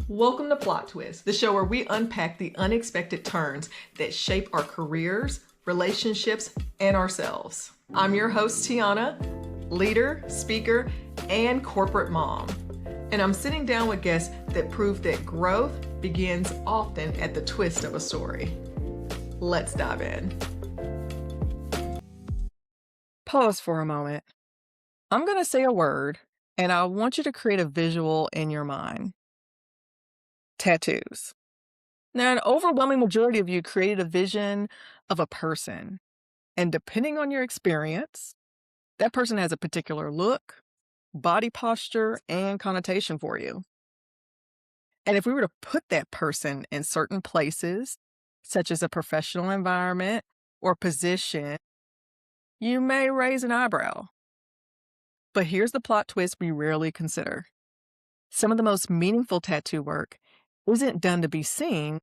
Welcome to Plot Twist, the show where we unpack the unexpected turns that shape our careers, relationships, and ourselves. I'm your host, Tiana, leader, speaker, and corporate mom. And I'm sitting down with guests that prove that growth begins often at the twist of a story. Let's dive in. Pause for a moment. I'm going to say a word, and I want you to create a visual in your mind. Tattoos. Now, an overwhelming majority of you created a vision of a person. And depending on your experience, that person has a particular look, body posture, and connotation for you. And if we were to put that person in certain places, such as a professional environment or position, you may raise an eyebrow. But here's the plot twist we rarely consider. Some of the most meaningful tattoo work isn't done to be seen,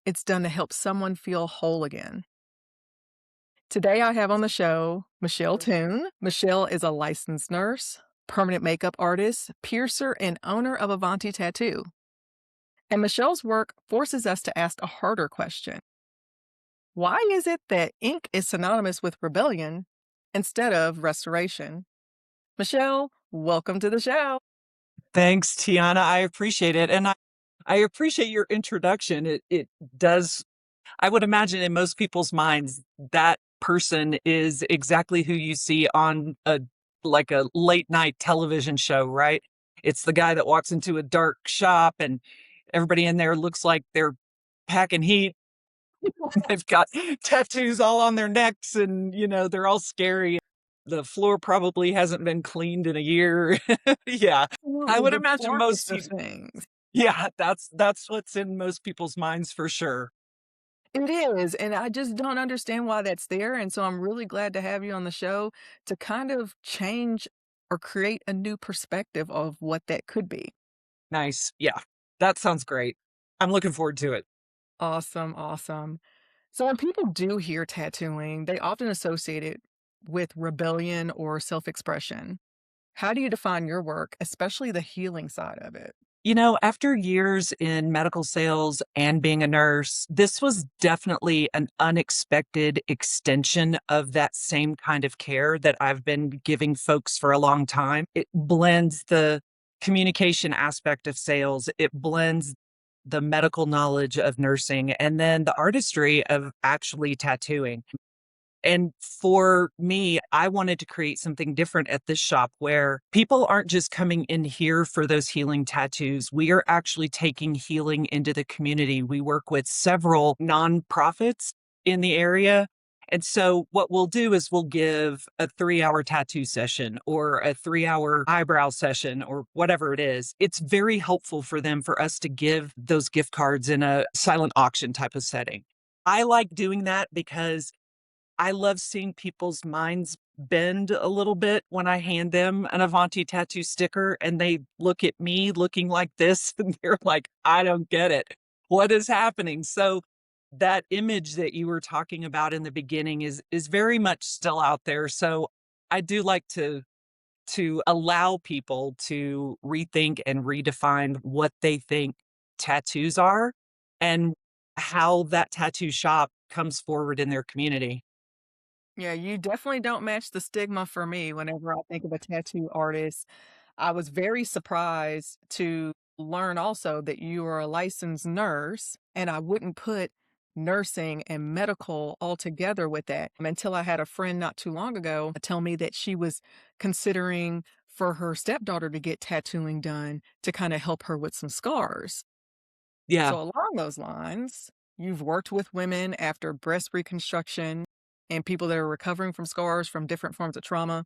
it's done to help someone feel whole again. Today I have on the show Michelle Toon. Michelle is a licensed nurse, permanent makeup artist, piercer, and owner of Avanti Tattoo. And Michelle's work forces us to ask a harder question. Why is it that ink is synonymous with rebellion instead of restoration? Michelle, welcome to the show. Thanks, Tiana. I appreciate it. And I appreciate your introduction. It does, I would imagine in most people's minds, that person is exactly who you see on a late night television show, right? It's the guy that walks into a dark shop and everybody in there looks like they're packing heat. They've got tattoos all on their necks and, they're all scary. The floor probably hasn't been cleaned in a year. Yeah. I would The imagine most darkest of people. things. Yeah, that's what's in most people's minds for sure. It is, and I just don't understand why that's there, and so I'm really glad to have you on the show to kind of change or create a new perspective of what that could be. Nice. Yeah, that sounds great. I'm looking forward to it. Awesome, awesome. So when people do hear tattooing, they often associate it with rebellion or self-expression. How do you define your work, especially the healing side of it? After years in medical sales and being a nurse, this was definitely an unexpected extension of that same kind of care that I've been giving folks for a long time. It blends the communication aspect of sales, it blends the medical knowledge of nursing, and then the artistry of actually tattooing. And for me, I wanted to create something different at this shop where people aren't just coming in here for those healing tattoos. We are actually taking healing into the community. We work with several nonprofits in the area. And so what we'll do is we'll give a 3-hour tattoo session or a 3-hour eyebrow session or whatever it is. It's very helpful for them for us to give those gift cards in a silent auction type of setting. I like doing that because I love seeing people's minds bend a little bit when I hand them an Avanti tattoo sticker and they look at me looking like this and they're like, I don't get it. What is happening? So that image that you were talking about in the beginning is very much still out there. So I do like to allow people to rethink and redefine what they think tattoos are and how that tattoo shop comes forward in their community. Yeah, you definitely don't match the stigma for me whenever I think of a tattoo artist. I was very surprised to learn also that you are a licensed nurse, and I wouldn't put nursing and medical all together with that until I had a friend not too long ago tell me that she was considering for her stepdaughter to get tattooing done to kind of help her with some scars. Yeah. So, along those lines, you've worked with women after breast reconstruction and people that are recovering from scars from different forms of trauma.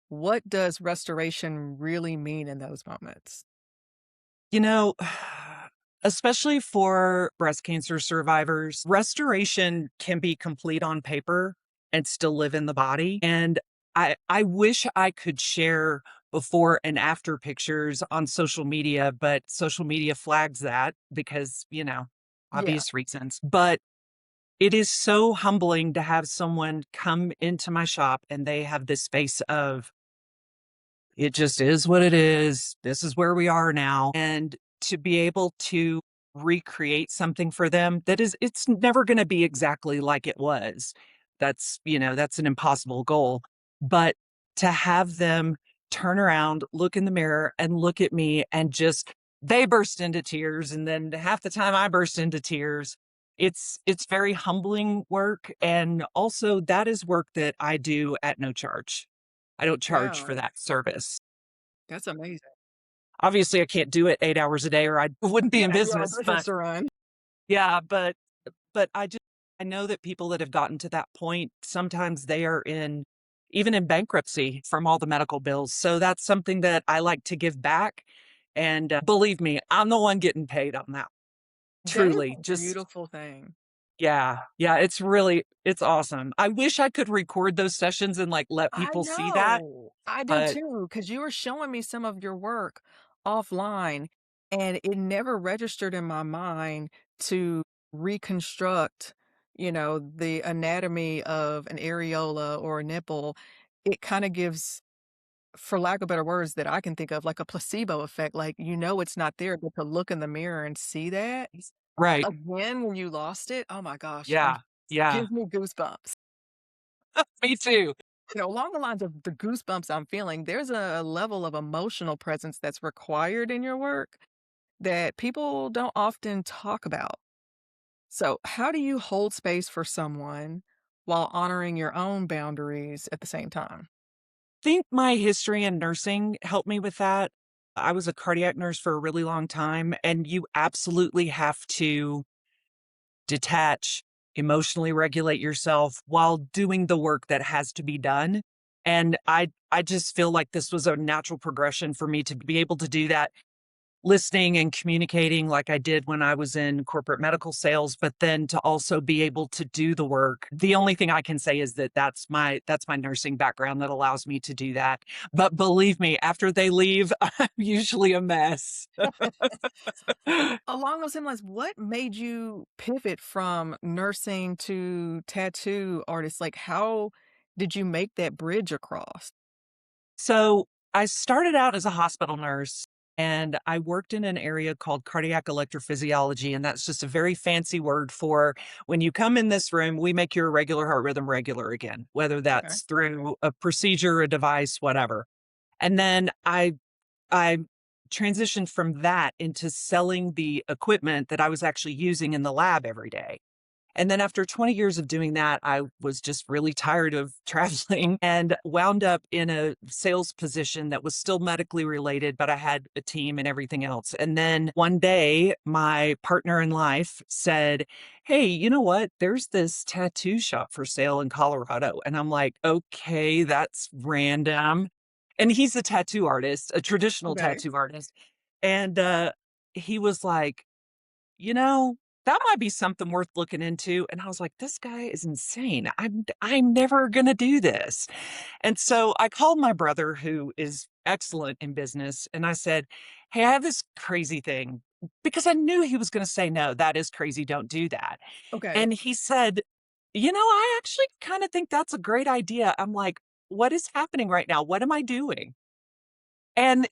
What does restoration really mean in those moments? You know, especially for breast cancer survivors, restoration can be complete on paper and still live in the body. And I wish I could share before and after pictures on social media, but social media flags that because, Yeah. obvious reasons. But it is so humbling to have someone come into my shop and they have this space of, it just is what it is. This is where we are now. And to be able to recreate something for them that is it's never going to be exactly like it was. That's, that's an impossible goal. But to have them turn around, look in the mirror and look at me and just they burst into tears and then half the time I burst into tears. It's very humbling work and also that is work that I do at no charge. I don't charge for Wow, that service. that's amazing. Obviously, I can't do it 8 hours a day or I wouldn't be Yeah, in you have a business, business but to run. yeah, but I know that people that have gotten to that point, sometimes they are in even in bankruptcy from all the medical bills. So that's something that I like to give back, and, believe me, I'm the one getting paid on that. That is Truly, a just beautiful thing. yeah, yeah, it's awesome. I wish I could record those sessions and, like, let I people see that, know. I do but too, because you were showing me some of your work offline, and it never registered in my mind to reconstruct, the anatomy of an areola or a nipple. It kinda gives, for lack of better words that I can think of, like a placebo effect, like, it's not there, but to look in the mirror and see that right. again when you lost it, oh my gosh, Yeah, yeah. gives me goosebumps. Me too. Along the lines of the goosebumps I'm feeling, there's a level of emotional presence that's required in your work that people don't often talk about. So, how do you hold space for someone while honoring your own boundaries at the same time? Think my history in nursing helped me with that. I was a cardiac nurse for a really long time, and you absolutely have to detach, emotionally regulate yourself while doing the work that has to be done. And I just feel like this was a natural progression for me to be able to do that listening and communicating like I did when I was in corporate medical sales, but then to also be able to do the work. The only thing I can say is that that's my nursing background that allows me to do that. But believe me, after they leave, I'm usually a mess. Along those same lines, what made you pivot from nursing to tattoo artist? Like, how did you make that bridge across? So I started out as a hospital nurse and I worked in an area called cardiac electrophysiology. And that's just a very fancy word for when you come in this room, we make your regular heart rhythm regular again, whether Okay. that's through a procedure, a device, whatever. And then I transitioned from that into selling the equipment that I was actually using in the lab every day. And then after 20 years of doing that, I was just really tired of traveling and wound up in a sales position that was still medically related, but I had a team and everything else. And then one day, my partner in life said, "Hey, you know what? There's this tattoo shop for sale in Colorado." And I'm like, "Okay, that's random." And he's a tattoo artist, a traditional Okay. tattoo artist. And he was like, you know, that might be something worth looking into. And I was like, this guy is insane. I'm never gonna do this. And so I called my brother, who is excellent in business, and I said, "Hey, I have this crazy thing." Because I knew he was gonna say, no, that is crazy, don't do that. Okay. And he said, I actually kind of think that's a great idea. I'm like, what is happening right now? What am I doing? And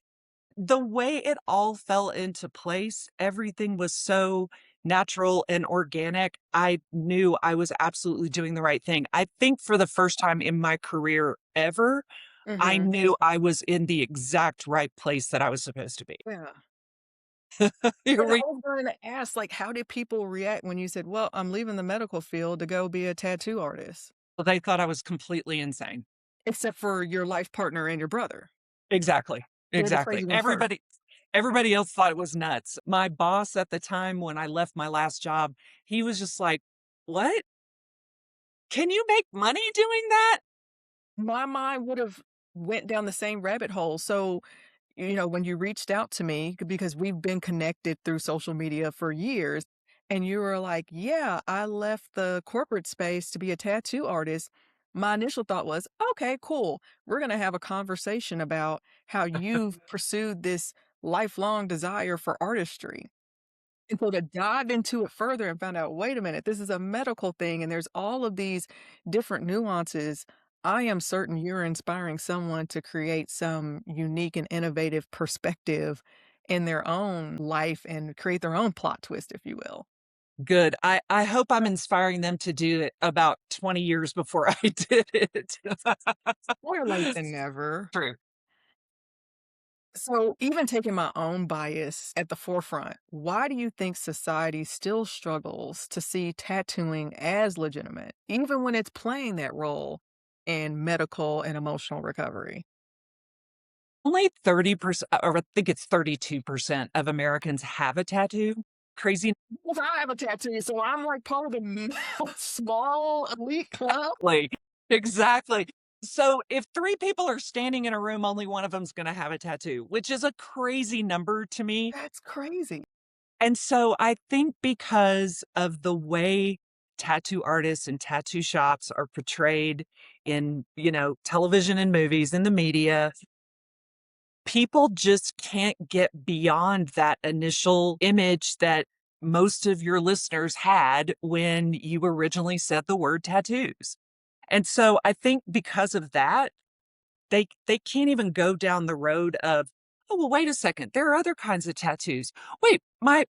the way it all fell into place, everything was so natural and organic. I knew I was absolutely doing the right thing. I think for the first time in my career ever, I Mhm. knew I was in the exact right place that I was supposed to be. Yeah. Here And I we was going to ask, like, how did people react when you said, "Well, I'm leaving the medical field to go be a tattoo artist," They thought I was completely insane. except for your life partner and your brother? Exactly. They're the Exactly. crazy ones first. Everybody else thought it was nuts. My boss at the time when I left my last job, he was just like, "What? Can you make money doing that?" My mind would have went down the same rabbit hole. So, when you reached out to me, because we've been connected through social media for years, and you were like, "Yeah, I left the corporate space to be a tattoo artist." My initial thought was, "Okay, cool. We're going to have a conversation about how you've pursued this lifelong desire for artistry." And so to dive into it further and find out, wait a minute, this is a medical thing and there's all of these different nuances. I am certain you're inspiring someone to create some unique and innovative perspective in their own life and create their own plot twist, if you will. Good. I hope I'm inspiring them to do it about 20 years before I did it. More late than never. True. So, even taking my own bias at the forefront, why do you think society still struggles to see tattooing as legitimate, even when it's playing that role in medical and emotional recovery? Only 30%, or I think it's 32% of Americans have a tattoo. Crazy. Well, I have a tattoo, so I'm like part of the small elite club. Like, exactly. So if 3 people are standing in a room, only one of them's gonna have a tattoo, which is a crazy number to me. That's crazy. And so I think because of the way tattoo artists and tattoo shops are portrayed in, television and movies and the media, people just can't get beyond that initial image that most of your listeners had when you originally said the word tattoos. And so I think because of that, they can't even go down the road of, "Oh, well, wait a second, there are other kinds of tattoos. Wait, my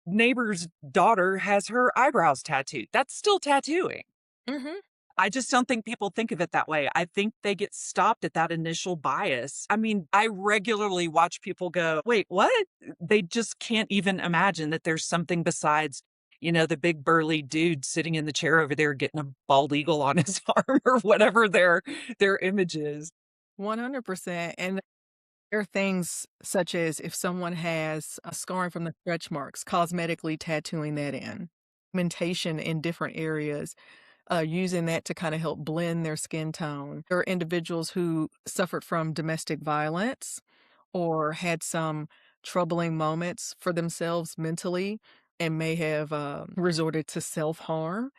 neighbor's daughter has her eyebrows tattooed. That's still tattooing." Mhm. I just don't think people think of it that way. I think they get stopped at that initial bias. I mean, I regularly watch people go, "Wait, what?" They just can't even imagine that there's something besides, the big burly dude sitting in the chair over there getting a bald eagle on his arm or whatever their image is. 100%. And there are things such as if someone has a scarring from the stretch marks, cosmetically tattooing that in, pigmentation in different areas, using that to kind of help blend their skin tone. There are individuals who suffered from domestic violence or had some troubling moments for themselves mentally and may have resorted to self harm.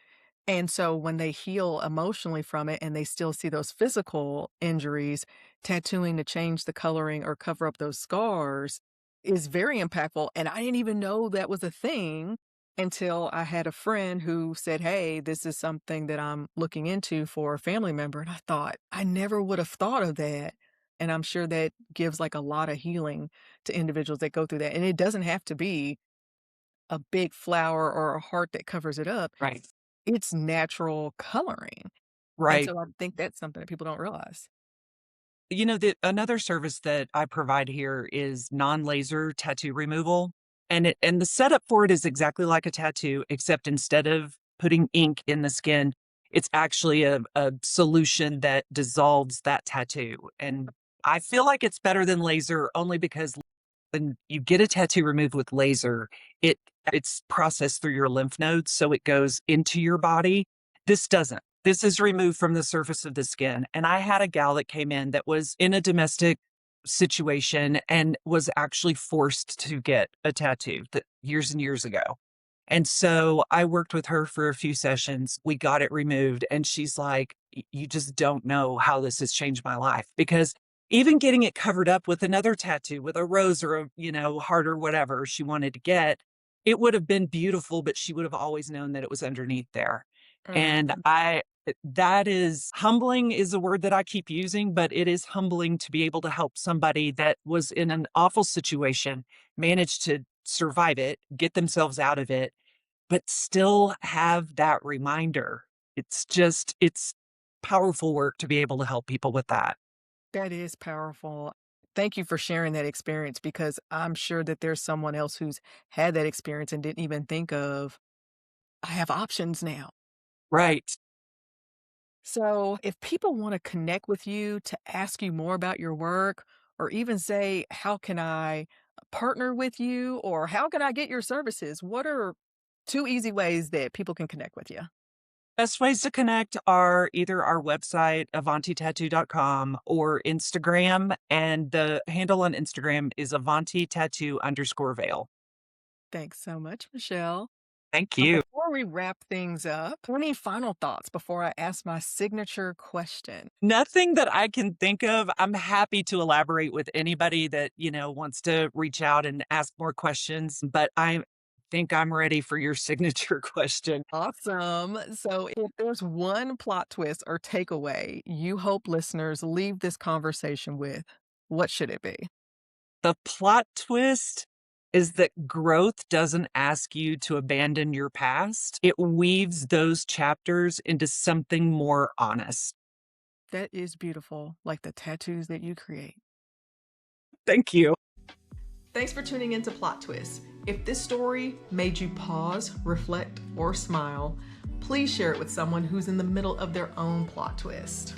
And so when they heal emotionally from it and they still see those physical injuries, tattooing to change the coloring or cover up those scars is very impactful. And I didn't even know that was a thing until I had a friend who said, "Hey, this is something that I'm looking into for a family member." And I thought, I never would have thought of that. And I'm sure that gives like a lot of healing to individuals that go through that. And it doesn't have to be a big flower or a heart that covers it up. Right. It's natural coloring, and Right. so I think that's something that people don't realize. Another service that I provide here is non-laser tattoo removal. And the setup for it is exactly like a tattoo, except instead of putting ink in the skin, it's actually a solution that dissolves that tattoo. And I feel like it's better than laser only because when you get a tattoo removed with laser, it it's processed through your lymph nodes, so it goes into your body. This doesn't. This is removed from the surface of the skin. And I had a gal that came in that was in a domestic situation and was actually forced to get a tattoo that years and years ago. And so I worked with her for a few sessions. We got it removed. And she's like, You just don't know how this has changed my life." Because even getting it covered up with another tattoo, with a rose or a, heart or whatever she wanted to get, it would have been beautiful, but she would have always known that it was underneath there. And Mhm. that is humbling is a word that I keep using, but it is humbling to be able to help somebody that was in an awful situation, manage to survive it, get themselves out of it, but still have that reminder. It's powerful work to be able to help people with that. That is powerful. Thank you for sharing that experience because I'm sure that there's someone else who's had that experience and didn't even think of, "I have options now." Right. So, if people wanna connect with you to ask you more about your work or even say, "How can I partner with you?" or "How can I get your services?" What are 2 easy ways that people can connect with you? Best ways to connect are either our website, avantitattoo.com, or Instagram. And the handle on Instagram is Avanti Tattoo underscore veil. Thanks so much, Michelle. Thank you. Before we wrap things up, any final thoughts before I ask my signature question? Nothing that I can think of. I'm happy to elaborate with anybody that, wants to reach out and ask more questions, but I think I'm ready for your signature question. Awesome. So, if there's one plot twist or takeaway you hope listeners leave this conversation with, what should it be? The plot twist is that growth doesn't ask you to abandon your past. It weaves those chapters into something more honest. That is beautiful, like the tattoos that you create. Thank you. Thanks for tuning into Plot Twist. If this story made you pause, reflect, or smile, please share it with someone who's in the middle of their own plot twist.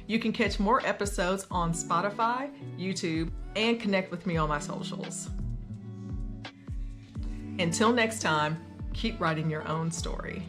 You can catch more episodes on Spotify, YouTube, and connect with me on my socials. Until next time, keep writing your own story.